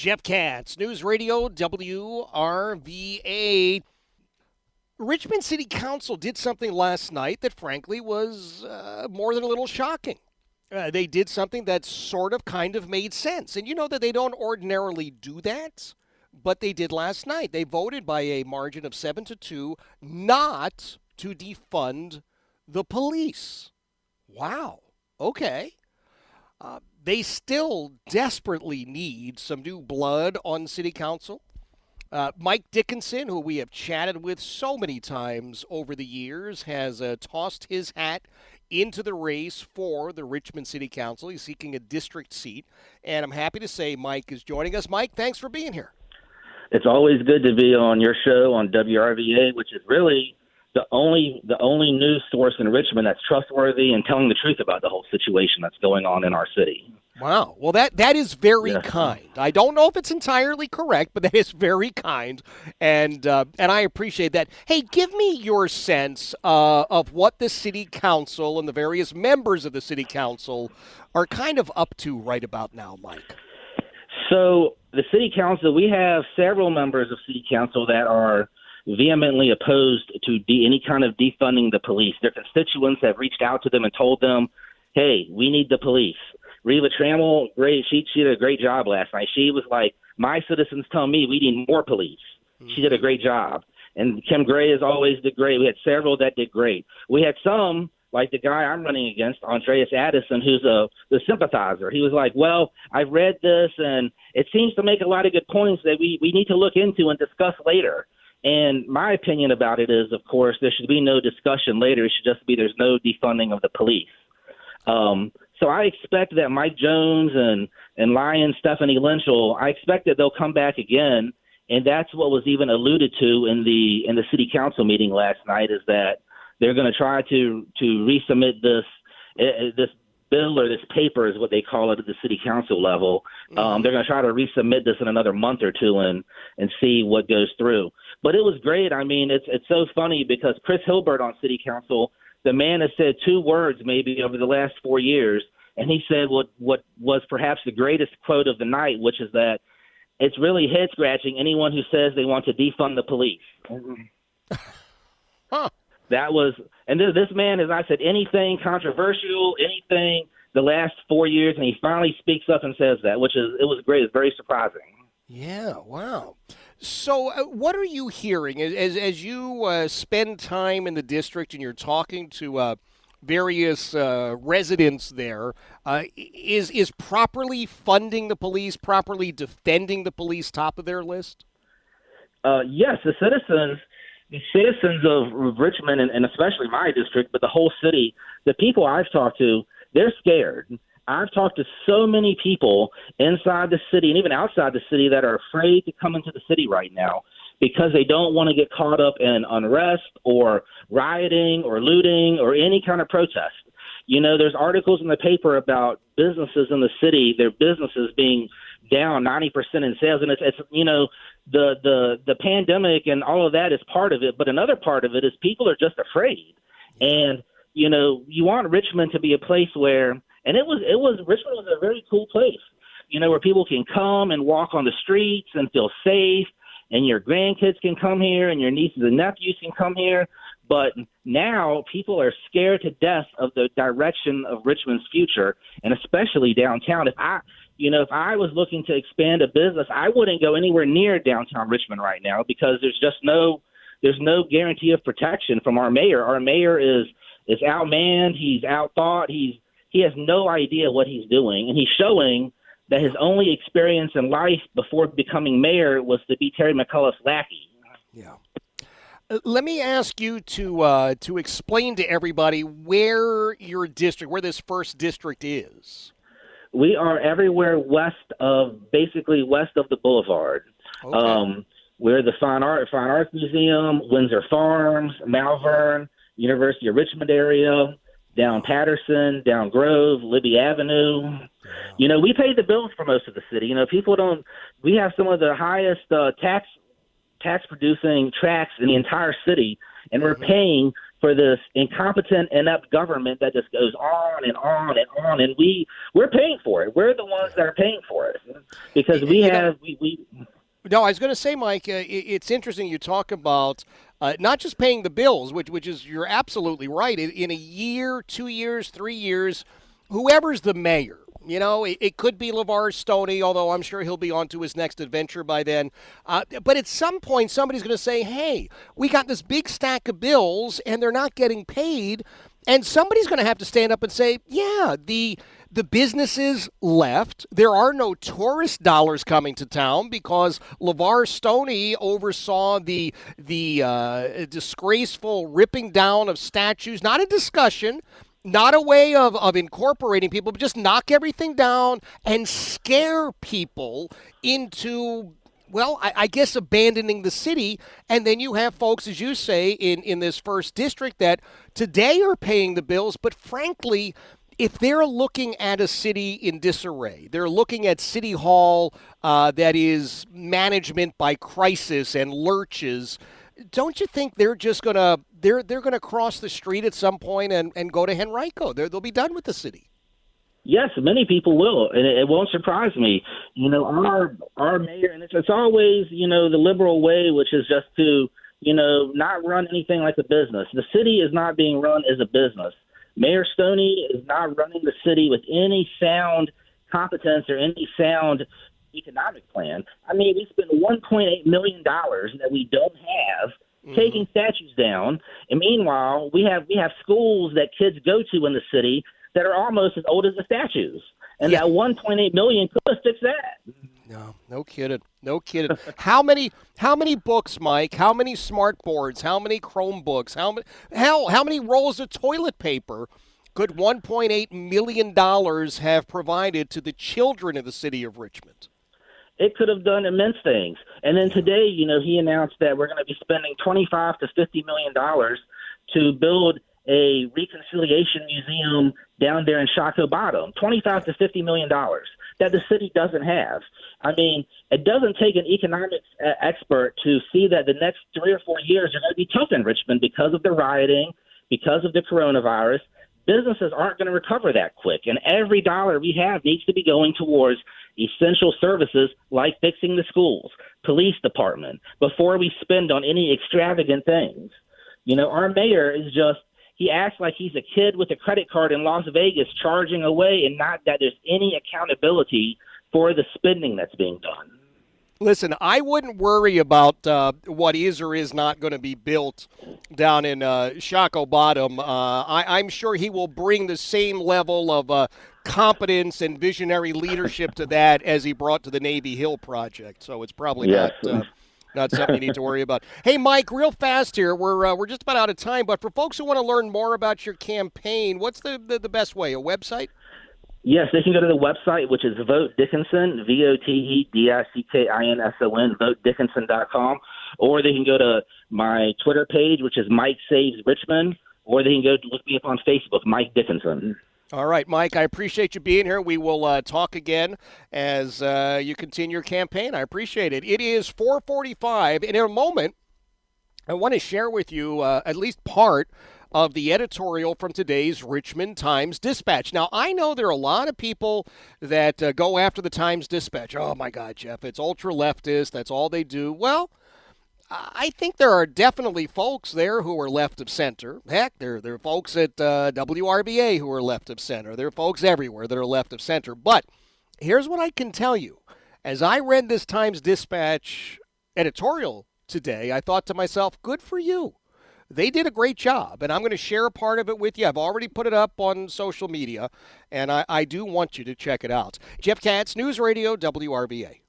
Jeff Katz, News Radio WRVA. Richmond City Council did something last night that, frankly, was more than a little shocking. They did something that sort of kind of made sense. And you know that they don't ordinarily do that, but they did last night. They voted by a margin of 7-2 not to defund the police. Wow. Okay. They still desperately need some new blood on city council. Mike Dickinson, who we have chatted with so many times over the years, has tossed his hat into the race for the Richmond City Council. He's seeking a district seat, and I'm happy to say Mike is joining us. Mike, thanks for being here. It's always good to be on your show on WRVA, which is really the only news source in Richmond that's trustworthy and telling the truth about the whole situation that's going on in our city. Wow. Well, that is very kind. I don't know if it's entirely correct, but that is very kind, and I appreciate that. Hey, give me your sense of what the city council and the various members of the city council are kind of up to right about now, Mike. So the city council, we have several members of city council that are vehemently opposed to any kind of defunding the police. Their constituents have reached out to them and told them, hey, we need the police. Reva Trammell, great. She did a great job last night. She was like, my citizens tell me we need more police. She did a great job. And Kim Gray has always did great. We had several that did great. We had some, like the guy I'm running against, Andreas Addison, who's the sympathizer. He was like, well, I've read this, and it seems to make a lot of good points that we need to look into and discuss later. And my opinion about it is, of course, there should be no discussion later. It should just be there's no defunding of the police. So I expect that Mike Jones and Lyon, Stephanie Lynchell, I expect that they'll come back again. And that's what was even alluded to in the city council meeting last night, is that they're going to try to resubmit this bill, or this paper is what they call it at the city council level. They're going to try to resubmit this in another month or two and see what goes through. But it was great. I mean, it's so funny because Chris Hilbert on city council, the man has said two words maybe over the last 4 years, and he said what was perhaps the greatest quote of the night, which is that it's really head-scratching anyone who says they want to defund the police. That was, and this man, as I said, anything controversial, anything the last 4 years, and he finally speaks up and says that, it was great. It's very surprising. Yeah, wow. So what are you hearing as you spend time in the district and you're talking to various residents there? Is properly funding the police, properly defending the police top of their list? Yes, the citizens of Richmond, and especially my district, but the whole city, the people I've talked to, they're scared. I've talked to so many people inside the city and even outside the city that are afraid to come into the city right now because they don't want to get caught up in unrest or rioting or looting or any kind of protest. You know, there's articles in the paper about businesses in the city, their businesses being down 90% in sales. And it's you know, the pandemic and all of that is part of it. But another part of it is people are just afraid. And, you know, you want Richmond to be a place where, and Richmond was a very cool place, you know, where people can come and walk on the streets and feel safe, and your grandkids can come here and your nieces and nephews can come here. But now people are scared to death of the direction of Richmond's future, and especially downtown. If I was looking to expand a business, I wouldn't go anywhere near downtown Richmond right now because there's no guarantee of protection from our mayor. Our mayor is outmanned. He's outthought. He has no idea what he's doing, and he's showing that his only experience in life before becoming mayor was to be Terry McCullough's lackey. Yeah. Let me ask you to explain to everybody where your district, where this first district is. We are everywhere west of the Boulevard. Okay. We're the Fine Arts Museum, Windsor Farms, Malvern, University of Richmond area, down Patterson, down Grove, Libby Avenue. You know, we pay the bills for most of the city. You know, we have some of the highest tax producing tracts in the entire city, and we're paying for this incompetent, inept government that just goes on and on and on, and we're paying for it. We're the ones that are paying for it because we. No, I was going to say, Mike, it's interesting you talk about not just paying the bills, which is you're absolutely right. In a year, 2 years, 3 years, whoever's the mayor. It could be LeVar Stoney, although I'm sure he'll be on to his next adventure by then. But at some point, somebody's going to say, hey, we got this big stack of bills, and they're not getting paid. And somebody's going to have to stand up and say, yeah, the businesses left. There are no tourist dollars coming to town because LeVar Stoney oversaw the disgraceful ripping down of statues, not a discussion, not a way of incorporating people, but just knock everything down and scare people into, well, I guess abandoning the city. And then you have folks, as you say, in this first district that today are paying the bills. But frankly, if they're looking at a city in disarray, they're looking at City Hall that is management by crisis and lurches, don't you think they're just they're gonna cross the street at some point and go to Henrico? They'll be done with the city. Yes, many people will, and it won't surprise me. Our mayor, and it's always the liberal way, which is just to not run anything like a business. The city is not being run as a business. Mayor Stoney is not running the city with any sound competence or any sound economic plan. I mean, we spend $1.8 million that we don't have taking statues down, and meanwhile, we have schools that kids go to in the city that are almost as old as the statues, and that $1.8 million could have fixed that. No kidding. How many books, Mike? How many smart boards? How many Chromebooks? How many rolls of toilet paper could $1.8 million have provided to the children of the city of Richmond? It could have done immense things. And then today, he announced that we're going to be spending $25 to $50 million to build a reconciliation museum down there in Shockoe Bottom. $25 to $50 million that the city doesn't have. I mean, it doesn't take an economics expert to see that the next 3 or 4 years are going to be tough in Richmond because of the rioting, because of the coronavirus. Businesses aren't going to recover that quick, and every dollar we have needs to be going towards essential services like fixing the schools, police department, before we spend on any extravagant things. Our mayor is he acts like he's a kid with a credit card in Las Vegas charging away, and not that there's any accountability for the spending that's being done. Listen, I wouldn't worry about what is or is not going to be built down in Shockoe Bottom. I'm sure he will bring the same level of competence and visionary leadership to that as he brought to the Navy Hill project. So it's probably not something you need to worry about. Hey, Mike, real fast here. We're just about out of time, but for folks who want to learn more about your campaign, what's the best way? A website? Yes, they can go to the website, which is Vote Dickinson, VOTEDICKINSON, VoteDickinson.com, or they can go to my Twitter page, which is Mike Saves Richmond, or they can go look me up on Facebook, Mike Dickinson. All right, Mike, I appreciate you being here. We will talk again as you continue your campaign. I appreciate it. It is 4:45, and in a moment, I want to share with you at least part of the editorial from today's Richmond Times-Dispatch. Now, I know there are a lot of people that go after the Times-Dispatch. Oh, my God, Jeff, it's ultra-leftist. That's all they do. Well, I think there are definitely folks there who are left of center. Heck, there are folks at WRVA who are left of center. There are folks everywhere that are left of center. But here's what I can tell you. As I read this Times-Dispatch editorial today, I thought to myself, good for you. They did a great job, and I'm going to share a part of it with you. I've already put it up on social media, and I do want you to check it out. Jeff Katz, News Radio, WRVA.